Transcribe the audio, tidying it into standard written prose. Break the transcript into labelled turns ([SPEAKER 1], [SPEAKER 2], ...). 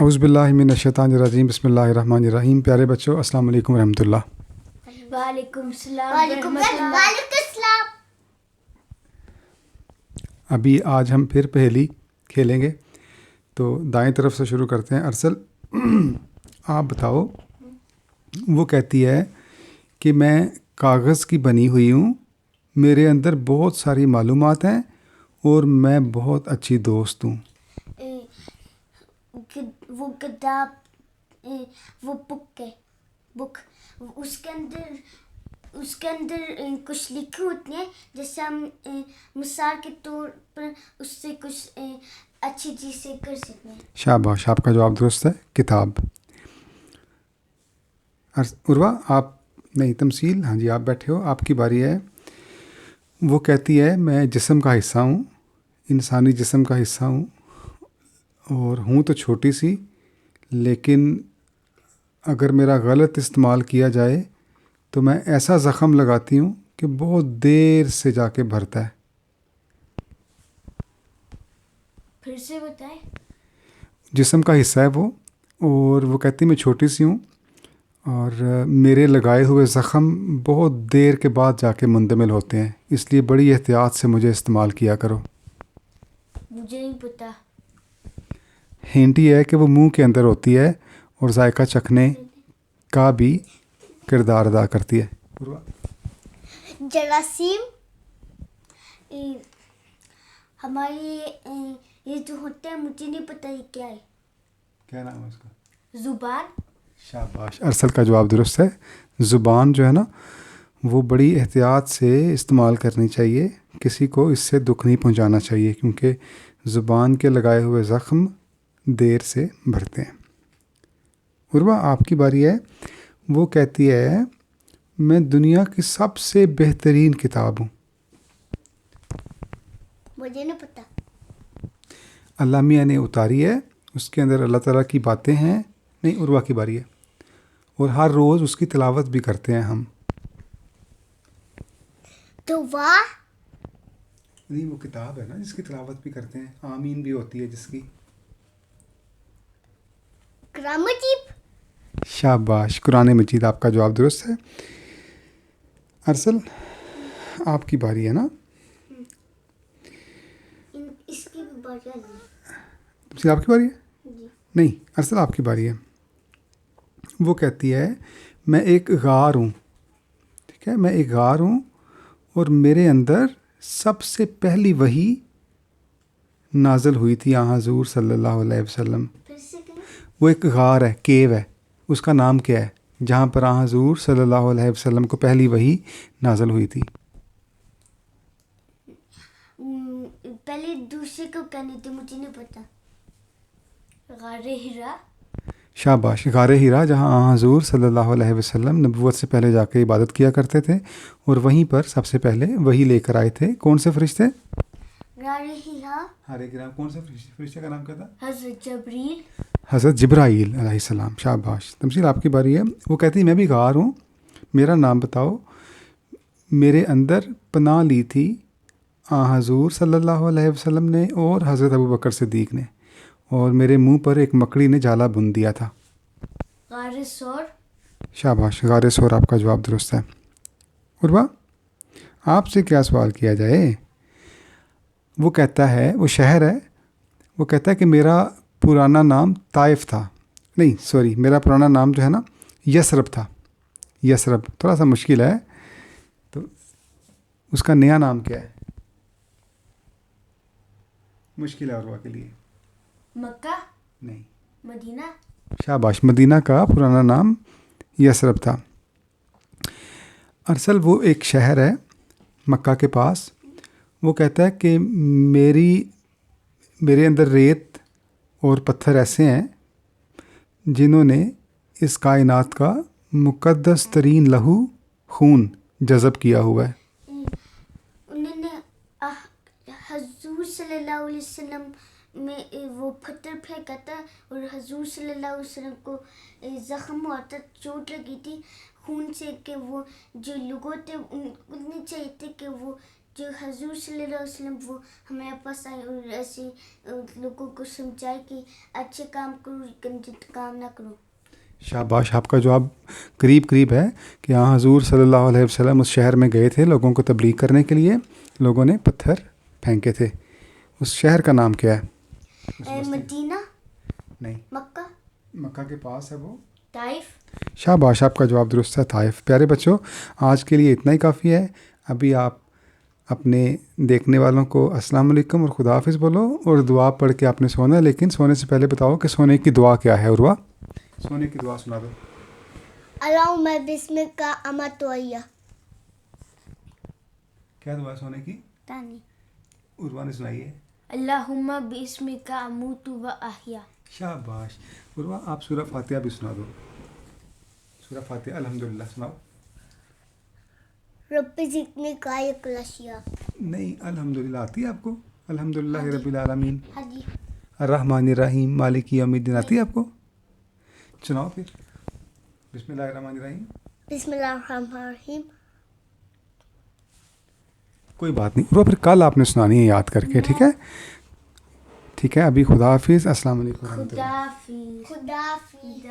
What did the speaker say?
[SPEAKER 1] اعوذ باللہ من الشیطان الرجیم بسم اللہ الرحمن الرحیم. پیارے بچوں السلام علیکم ورحمۃ اللہ.
[SPEAKER 2] وعلیکم السلام
[SPEAKER 3] وعلیکم السلام.
[SPEAKER 1] ابھی آج ہم پھر پہیلی کھیلیں گے. تو دائیں طرف سے شروع کرتے ہیں. ارسل آپ بتاؤ. وہ کہتی ہے کہ میں کاغذ کی بنی ہوئی ہوں, میرے اندر بہت ساری معلومات ہیں اور میں بہت اچھی دوست ہوں.
[SPEAKER 3] وہ کتاب, وہ بک ہے, بک اس کے اندر کچھ لکھے ہوتے ہیں, جیسے ہم مثال کے طور پر اس سے کچھ اچھی چیزیں کر سکتے ہیں.
[SPEAKER 1] شاباش, آپ کا جواب درست ہے, کتاب. عروہ آپ نہیں, تمثیل, ہاں جی آپ بیٹھے ہو, آپ کی باری ہے. وہ کہتی ہے میں جسم کا حصہ ہوں, انسانی جسم کا حصہ ہوں, اور ہوں تو چھوٹی سی, لیکن اگر میرا غلط استعمال کیا جائے تو میں ایسا زخم لگاتی ہوں کہ بہت دیر سے جا کے بھرتا ہے.
[SPEAKER 2] پھر سے بتائیں.
[SPEAKER 1] جسم کا حصہ ہے وہ, اور وہ کہتی میں چھوٹی سی ہوں اور میرے لگائے ہوئے زخم بہت دیر کے بعد جا کے مندمل ہوتے ہیں, اس لیے بڑی احتیاط سے مجھے استعمال کیا کرو.
[SPEAKER 2] مجھے نہیں پتا.
[SPEAKER 1] ہنٹ یہ ہے کہ وہ منہ کے اندر ہوتی ہے اور ذائقہ چکھنے کا بھی کردار ادا کرتی ہے.
[SPEAKER 3] جراثیم. ہماری یہ جو ہوتے ہیں, مجھے نہیں پتا یہ کیا ہے.
[SPEAKER 1] کیا نام ہے اس کا؟
[SPEAKER 2] زبان.
[SPEAKER 1] شاباش, ارسل کا جواب درست ہے. زبان جو ہے نا, وہ بڑی احتیاط سے استعمال کرنی چاہیے, کسی کو اس سے دکھ نہیں پہنچانا چاہیے, کیونکہ زبان کے لگائے ہوئے زخم دیر سے بھرتے ہیں. عروہ آپ کی باری ہے. وہ کہتی ہے میں دنیا کی سب سے بہترین کتاب ہوں.
[SPEAKER 3] مجھے نہیں پتا.
[SPEAKER 1] اللہ میاں نے اتاری ہے, اس کے اندر اللہ تعالیٰ کی باتیں ہیں. نہیں, عروہ کی باری ہے, اور ہر روز اس کی تلاوت بھی کرتے ہیں ہم.
[SPEAKER 3] تو واہ,
[SPEAKER 1] نہیں وہ کتاب ہے نا جس کی تلاوت بھی کرتے ہیں, آمین بھی ہوتی ہے جس کی.
[SPEAKER 3] قرآن مجید.
[SPEAKER 1] شاباش, قرآن مجید آپ کا جواب درست ہے. ارسل آپ کی باری ہے نا.
[SPEAKER 3] اس کی بھی بات ہے.
[SPEAKER 1] تمثیل آپ کی باری ہے.
[SPEAKER 3] جی.
[SPEAKER 1] نہیں, ارسل آپ کی باری ہے. وہ کہتی ہے میں ایک غار ہوں. ٹھیک ہے, میں ایک غار ہوں اور میرے اندر سب سے پہلی وحی نازل ہوئی تھی حضور صلی اللہ علیہ وسلم.
[SPEAKER 3] پھر سے کہیں.
[SPEAKER 1] وہ ایک غار ہے, کیو ہے, اس کا نام کیا ہے جہاں پر حضور صلی اللہ علیہ وسلم کو پہلی وحی نازل ہوئی تھی؟
[SPEAKER 3] پہلے دوسرے کو کہنی تھی, مجھے نہیں پتا.
[SPEAKER 2] غار ہرا.
[SPEAKER 1] شاباش, غار ہرا, جہاں حضور صلی اللہ علیہ وسلم نبوت سے پہلے جا کے عبادت کیا کرتے تھے, اور وہیں پر سب سے پہلے وحی لے کر آئے تھے. کون سے فرشتے؟
[SPEAKER 3] غار ہرا.
[SPEAKER 1] ہر گرام. کون سے فرشتے کا نام کیا تھا؟
[SPEAKER 2] حضرت جبریل.
[SPEAKER 1] حضرت جبرائیل علیہ السلام. شاباش. تمثیل آپ کی باری ہے. وہ کہتی میں بھی غار ہوں, میرا نام بتاؤ. میرے اندر پناہ لی تھی حضور صلی اللہ علیہ وسلم نے اور حضرت ابوبکر صدیق نے, اور میرے منہ پر ایک مکڑی نے جالا بن دیا تھا.
[SPEAKER 2] غار سور.
[SPEAKER 1] شاباش, غار سور آپ کا جواب درست ہے. عروہ آپ سے کیا سوال کیا جائے؟ وہ کہتا ہے, وہ شہر ہے, وہ کہتا ہے کہ میرا پرانا نام طائف تھا. نہیں سوری, میرا پرانا نام جو ہے نا یثرب تھا. یثرب تھوڑا سا مشکل ہے, تو اس کا نیا نام کیا ہے؟ مشکل ہے عروہ کے لیے.
[SPEAKER 2] مکہ.
[SPEAKER 1] نہیں.
[SPEAKER 2] مدینہ.
[SPEAKER 1] شاباش, مدینہ کا پرانا نام یثرب تھا. ارسل وہ ایک شہر ہے مکہ کے پاس. وہ کہتا ہے کہ میرے اندر ریت اور پتھر ایسے ہیں جنہوں نے اس کائنات کا مقدس ترین لہو خون جذب کیا ہوا ہے.
[SPEAKER 3] انہوں نے حضور صلی اللہ علیہ وسلم میں وہ پتھر پھینکا تھا, اور حضور صلی اللہ علیہ وسلم کو زخم ہوا تھا, چوٹ لگی تھی خون سے, کہ وہ جو لوگوں تھے انہیں چاہیے تھے کہ وہ جو حضور صلی اللہ علیہ وسلم وہ ہمارے پاس آئے اور ایسے لوگوں کو سمجھائے کہ اچھے کام کرو گندے کام نہ کرو.
[SPEAKER 1] شاباش، آپ کا جواب قریب قریب ہے کہ ہاں حضور صلی اللہ علیہ وسلم اس شہر میں گئے تھے لوگوں کو تبلیغ کرنے کے لیے. لوگوں نے پتھر پھینکے تھے. اس شہر کا نام کیا ہے؟
[SPEAKER 3] مدینہ.
[SPEAKER 1] نہیں،
[SPEAKER 3] مکہ.
[SPEAKER 1] مکہ کے پاس ہے وہ.
[SPEAKER 2] طائف.
[SPEAKER 1] شاباش، آپ کا جواب درست ہے، طائف. پیارے بچوں، آج کے لیے اتنا ہی کافی ہے. ابھی آپ اپنے دیکھنے والوں کو السلام علیکم اور خدا حافظ بولو اور دعا پڑھ کے آپ نے سونا ہے. لیکن سونے سے پہلے بتاؤ کہ سونے کی دعا کیا ہے. عروہ، سونے کی دعا سنا دو.
[SPEAKER 3] اللہم بسمک امت ویا.
[SPEAKER 1] کیا دعا ہے سونے کی؟
[SPEAKER 3] تانی.
[SPEAKER 1] عروہ نے سنائی ہے.
[SPEAKER 2] اللہم باسمک اموت و احیا.
[SPEAKER 1] شاباش. عروہ، آپ سورہ فاتحہ بھی سنا دو. سورہ فاتحہ الحمدللہ سناؤ.
[SPEAKER 3] رب زدنی قائق الاشیاء.
[SPEAKER 1] نہیں، الحمدللہ آتی ہے آپ کو؟ الحمدللہ رب العالمین
[SPEAKER 3] ہاں جی.
[SPEAKER 1] الرحمن الرحیم مالک یوم الدین آتی ہے آپ کو؟ سناؤ پھر. بسم اللہ الرحمن الرحیم.
[SPEAKER 3] بسم اللہ الرحمن الرحیم.
[SPEAKER 1] کوئی بات نہیں عروہ، پھر کل آپ نے سنانی ہے یاد کر کے. ٹھیک ہے، ٹھیک ہے. ابھی خدا حافظ. السلام علیکم.
[SPEAKER 2] خدا حافظ.
[SPEAKER 3] خدا حافظ.